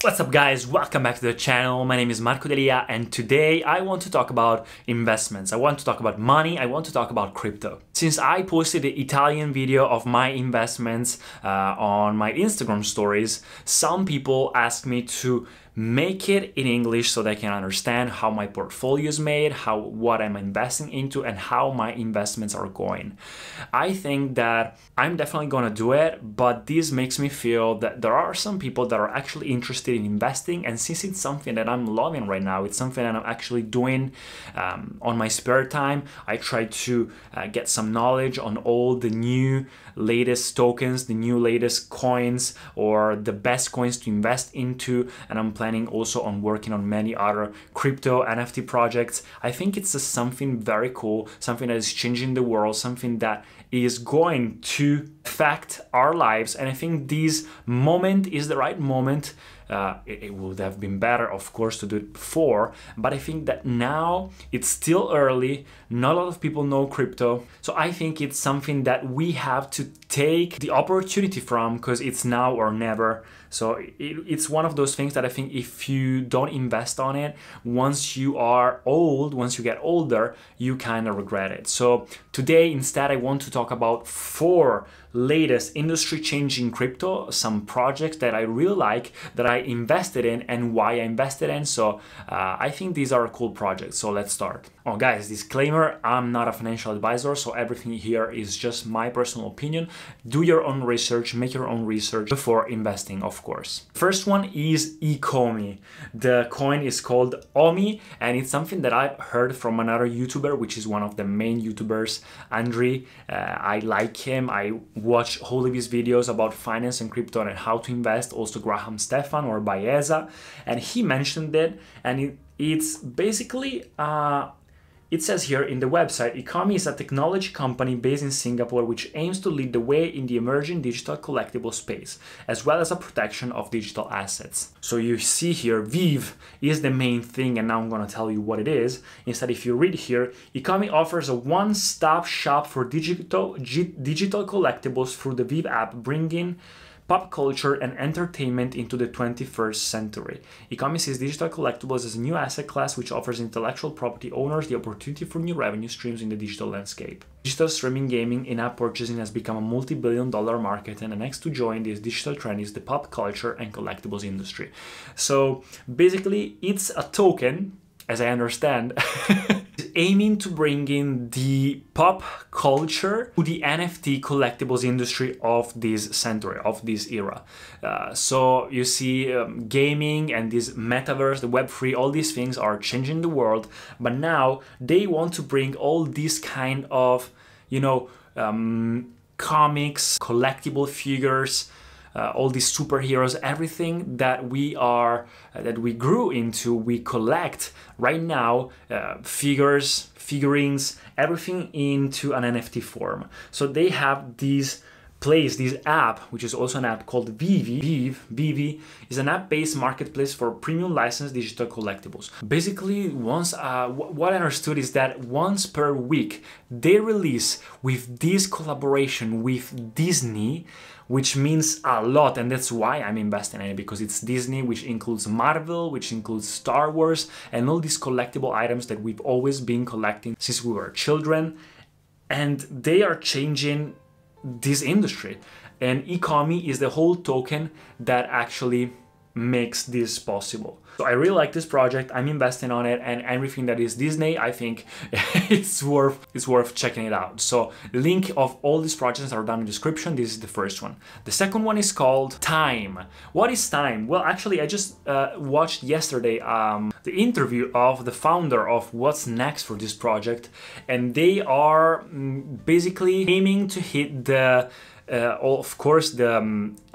What's up guys, welcome back to the channel. My name is Marco Delia and today I want to talk about investments. I want to talk about money, I want to talk about crypto. Since I posted the Italian video of my investments on my Instagram stories, some people asked me to make it in English so they can understand how my portfolio is made, what I'm investing into, and how my investments are going. I think that I'm definitely gonna do it, but this makes me feel that there are some people that are actually interested in investing, and since it's something that I'm loving right now, it's something that I'm actually doing on my spare time. I try to get some knowledge on all the new latest tokens, the new latest coins, or the best coins to invest into, and I'm planning also on working on many other crypto NFT projects. I think it's something very cool, something that is changing the world, something that is going to affect our lives, and I think this moment is the right moment. It would have been better, of course, to do it before, but I think that now it's still early. Not a lot of people know crypto, so I think it's something that we have to take the opportunity from, because it's now or never. So it's one of those things that I think if you don't invest on it, once you are old, once you get older, you kind of regret it. So today, instead, I want to talk about 4 latest industry-changing crypto, some projects that I really like, that I invested in, and why I invested in. So I think these are cool projects. So let's start. Oh guys, disclaimer, I'm not a financial advisor, so everything here is just my personal opinion. Do your own research, make your own research before investing, of course. First one is Ecomi. The coin is called Omi, and it's something that I've heard from another YouTuber, which is one of the main YouTubers, Andre. I like him. I watch all of his videos about finance and crypto and how to invest, also Graham Stefan or Baeza, and he mentioned it, and it's basically it says here in the website, Ecomi is a technology company based in Singapore which aims to lead the way in the emerging digital collectible space, as well as a protection of digital assets. So you see here, VIV is the main thing, and now I'm going to tell you what it is. Instead, if you read here, Ecomi offers a one-stop shop for digital collectibles through the VIV app, bringing pop culture and entertainment into the 21st century. Ecomi sees digital collectibles as a new asset class which offers intellectual property owners the opportunity for new revenue streams in the digital landscape. Digital streaming gaming in-app purchasing has become a multi-billion-dollar market, and the next to join this digital trend is the pop culture and collectibles industry. So basically, it's a token, as I understand, aiming to bring in the pop culture to the NFT collectibles industry of this century, of this era. So you see gaming and this metaverse, the Web3, all these things are changing the world, but now they want to bring all these kind of, comics, collectible figures, all these superheroes, everything that we grew into, we collect right now, figurines, everything into an NFT form. So they have this app, which is also an app called VIV is an app-based marketplace for premium licensed digital collectibles. Basically, what I understood is that once per week, they release with this collaboration with Disney, which means a lot, and that's why I'm investing in it, because it's Disney, which includes Marvel, which includes Star Wars, and all these collectible items that we've always been collecting since we were children, and they are changing this industry, and Ecomi is the whole token that actually makes this possible. So I really like this project, I'm investing on it, and everything that is Disney, I think it's worth checking it out. So the link of all these projects are down in the description. This is the first one. The second one is called Time. What is Time? Well, actually, I just watched yesterday the interview of the founder of what's next for this project, and they are basically aiming to hit the of course the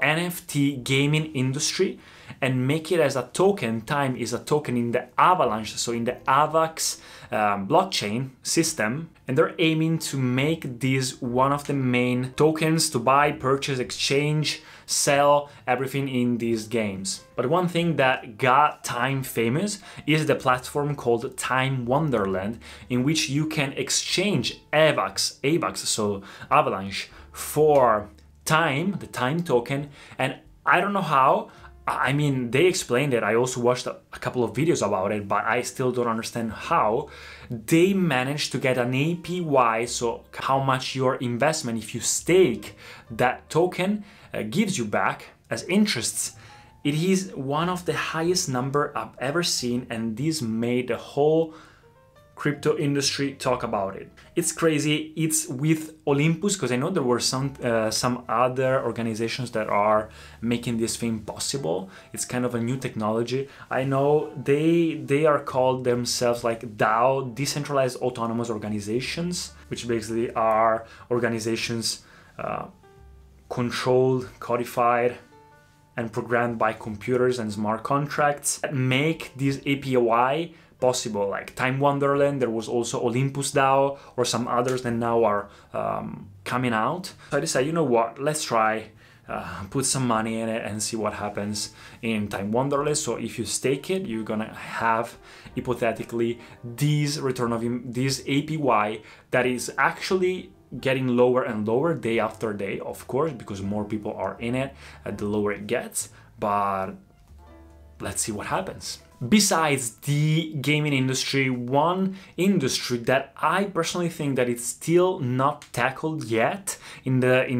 NFT gaming industry and make it as a token. Time is a token in the Avalanche, so in the AVAX blockchain system, and they're aiming to make this one of the main tokens to buy, purchase, exchange, sell, everything in these games. But one thing that got Time famous is the platform called Time Wonderland, in which you can exchange AVAX, so Avalanche, for Time, the Time token, and I don't know how, I mean, they explained it. I also watched a couple of videos about it, but I still don't understand how they managed to get an APY, so how much your investment, if you stake that token, gives you back as interests. It is one of the highest number I've ever seen, and this made the whole crypto industry talk about it. It's crazy. It's with Olympus, because I know there were some other organizations that are making this thing possible. It's kind of a new technology. I know they are called themselves like DAO, decentralized autonomous organizations, which basically are organizations controlled, codified, and programmed by computers and smart contracts that make this APY possible. Like Time Wonderland, there was also Olympus DAO, or some others that now are coming out. So I decided, you know what, let's try put some money in it and see what happens in Time Wonderland. So if you stake it, you're gonna have hypothetically this return of this APY that is actually getting lower and lower day after day, of course, because more people are in it, the lower it gets. But let's see what happens. Besides the gaming industry, one industry that I personally think that it's still not tackled yet in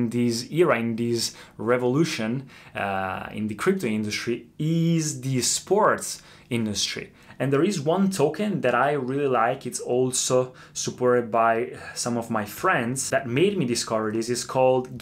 this era, in this revolution in the crypto industry, is the sports industry. And there is one token that I really like. It's also supported by some of my friends that made me discover this. It's called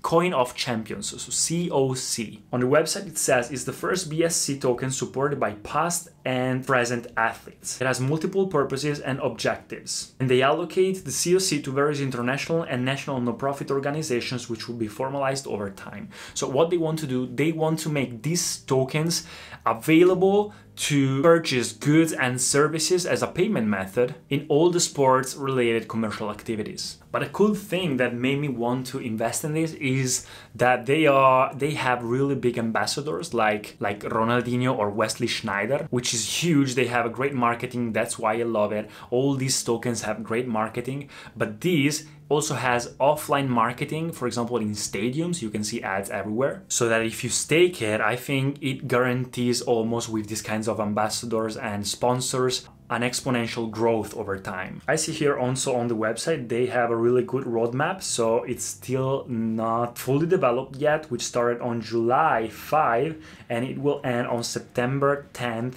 Coin of Champions, so COC. On the website it says it's the first BSC token supported by past and present athletes. It has multiple purposes and objectives. And they allocate the COC to various international and national non-profit organizations, which will be formalized over time. So what they want to do, they want to make these tokens available to purchase goods and services as a payment method in all the sports related commercial activities. But a cool thing that made me want to invest in this is that they have really big ambassadors like Ronaldinho or Wesley Schneider, which is huge. They have a great marketing. That's why I love it. All these tokens have great marketing, but these also has offline marketing. For example, in stadiums, you can see ads everywhere. So that if you stake it, I think it guarantees almost with these kinds of ambassadors and sponsors an exponential growth over time. I see here also on the website, they have a really good roadmap. So it's still not fully developed yet, which started on July 5 and it will end on September 10th,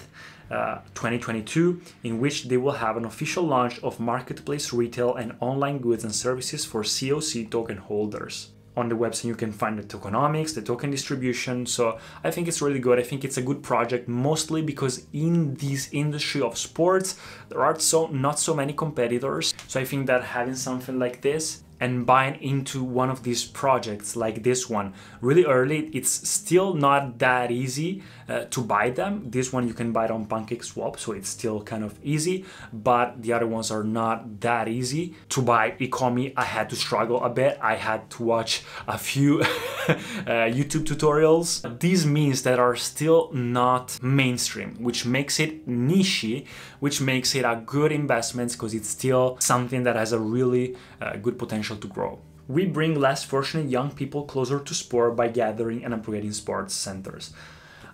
2022, in which they will have an official launch of marketplace retail and online goods and services for COC token holders. On the website you can find the tokenomics, the token distribution. So I think it's really good. I think it's a good project, mostly because in this industry of sports there are not so many competitors. So I think that having something like this and buying into one of these projects like this one really early, it's still not that easy to buy them. This one you can buy it on PancakeSwap, so it's still kind of easy, but the other ones are not that easy to buy. Ecomi, I had to struggle a bit. I had to watch a few YouTube tutorials. These means that are still not mainstream, which makes it niche, which makes it a good investment because it's still something that has a really good potential to grow. We bring less fortunate young people closer to sport by gathering and upgrading sports centers.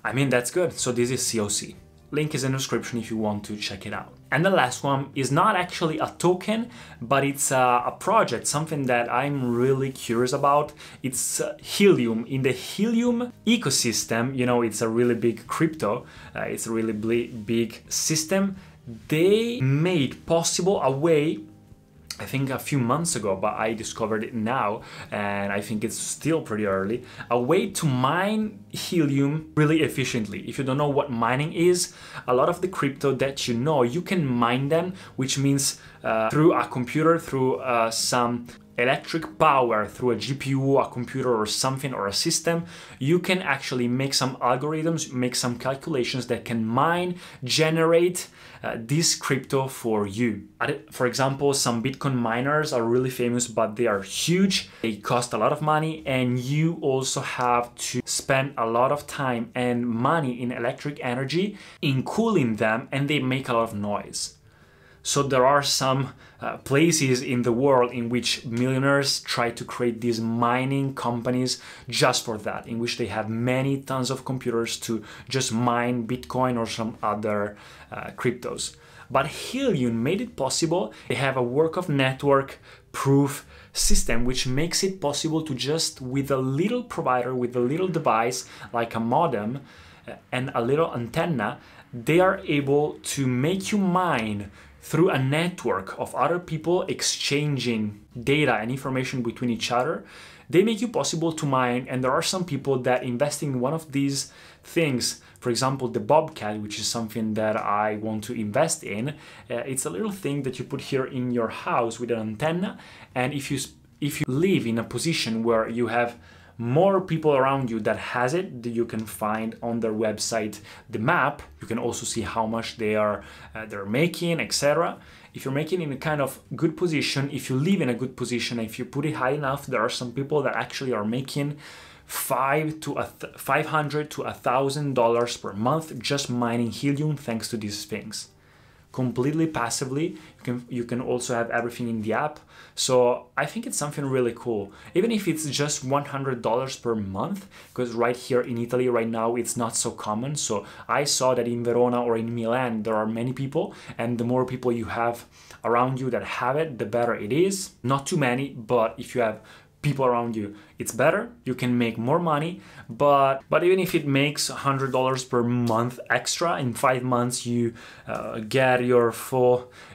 I mean, that's good. So this is COC. Link is in the description if you want to check it out. And the last one is not actually a token, but it's a project, something that I'm really curious about. It's Helium. In the Helium ecosystem, you know, it's a really big crypto. It's a really big system. They made possible a way, I think a few months ago, but I discovered it now, and I think it's still pretty early, a way to mine Helium really efficiently. If you don't know what mining is, a lot of the crypto that you know, you can mine them, which means through a computer, through some electric power, through a GPU, a computer or something, or a system, you can actually make some algorithms, make some calculations that can mine, generate this crypto for you. For example, some Bitcoin miners are really famous, but they are huge. They cost a lot of money, and you also have to spend a lot of time and money in electric energy in cooling them, and they make a lot of noise. So there are some places in the world in which millionaires try to create these mining companies just for that, in which they have many tons of computers to just mine Bitcoin or some other cryptos. But Helium made it possible. They have a work of network proof system which makes it possible to just, with a little provider, with a little device like a modem and a little antenna, they are able to make you mine through a network of other people exchanging data and information between each other. They make you possible to mine, and there are some people that invest in one of these things. For example, the Bobcat, which is something that I want to invest in. It's a little thing that you put here in your house with an antenna, and if you live in a position where you have more people around you that has it, you can find on their website the map. You can also see how much they're making, etc. If you're making in a kind of good position, if you live in a good position, if you put it high enough, there are some people that actually are making $500 to $1,000 per month just mining Helium thanks to these things. Completely passively. You can also have everything in the app. So I think it's something really cool, even if it's just $100 per month, because right here in Italy right now it's not so common. So I saw that in Verona or in Milan there are many people, and the more people you have around you that have it, the better it is. Not too many, but if you have people around you, it's better. You can make more money, but even if it makes $100 per month extra, in 5 months you get your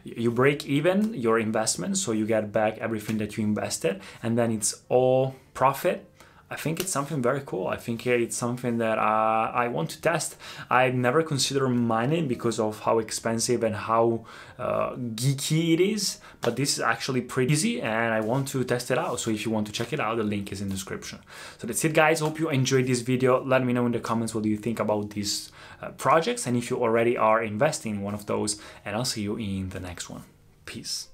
you break even your investment, so you get back everything that you invested, and then it's all profit. I think it's something very cool. I think it's something that I want to test. I've never considered mining because of how expensive and how geeky it is, but this is actually pretty easy and I want to test it out. So if you want to check it out, the link is in the description. So that's it, guys. Hope you enjoyed this video. Let me know in the comments what do you think about these projects and if you already are investing in one of those, and I'll see you in the next one. Peace.